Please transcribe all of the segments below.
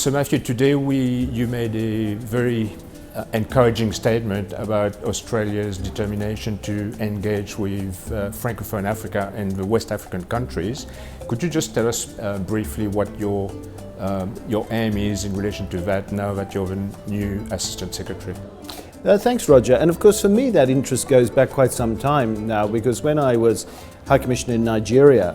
So Matthew, today you made a very encouraging statement about Australia's determination to engage with Francophone Africa and the West African countries. Could you just tell us briefly what your aim is in relation to that now that you're the new Assistant Secretary? Thanks, Roger. And of course, for me, that interest goes back quite some time now, because when I was High Commissioner in Nigeria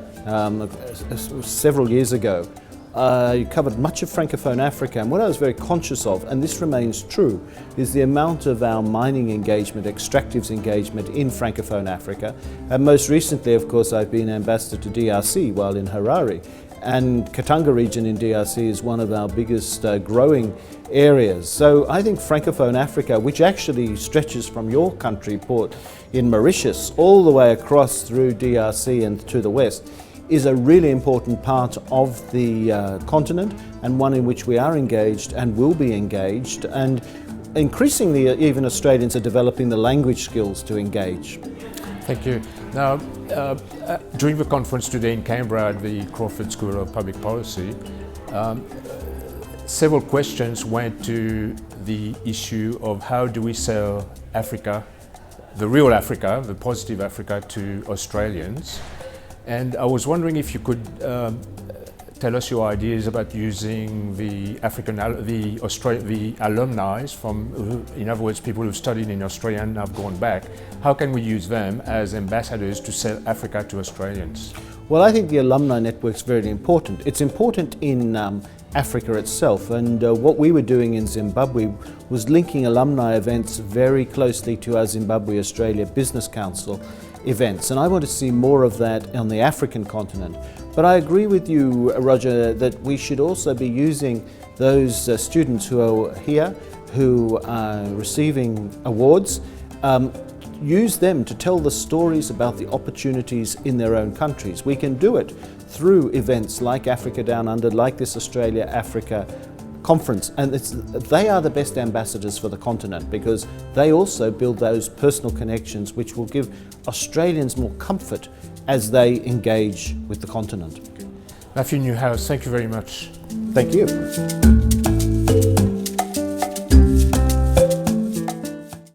several years ago, I covered much of Francophone Africa, and what I was very conscious of, and this remains true, is the amount of our mining engagement, extractives engagement in Francophone Africa. And most recently, of course, I've been ambassador to DRC while in Harare. And Katanga region in DRC is one of our biggest growing areas. So I think Francophone Africa, which actually stretches from your country, Port, in Mauritius, all the way across through DRC and to the west, is a really important part of the continent, and one in which we are engaged and will be engaged, and increasingly even Australians are developing the language skills to engage. Thank you. Now, during the conference today in Canberra at the Crawford School of Public Policy, several questions went to the issue of how do we sell Africa, the real Africa, the positive Africa, to Australians. And I was wondering if you could tell us your ideas about using the alumni from, in other words, people who've studied in Australia and have gone back. How can we use them as ambassadors to sell Africa to Australians? Well, I think the alumni network is very important. It's important in Africa itself, and what we were doing in Zimbabwe was linking alumni events very closely to our Zimbabwe-Australia Business Council events, and I want to see more of that on the African continent. But I agree with you, Roger, that we should also be using those students who are here, who are receiving awards, use them to tell the stories about the opportunities in their own countries. We can do it through events like Africa Down Under, like this Australia-Africa conference, and they are the best ambassadors for the continent, because they also build those personal connections which will give Australians more comfort as they engage with the continent. Matthew Neuhaus, thank you very much. Thank you.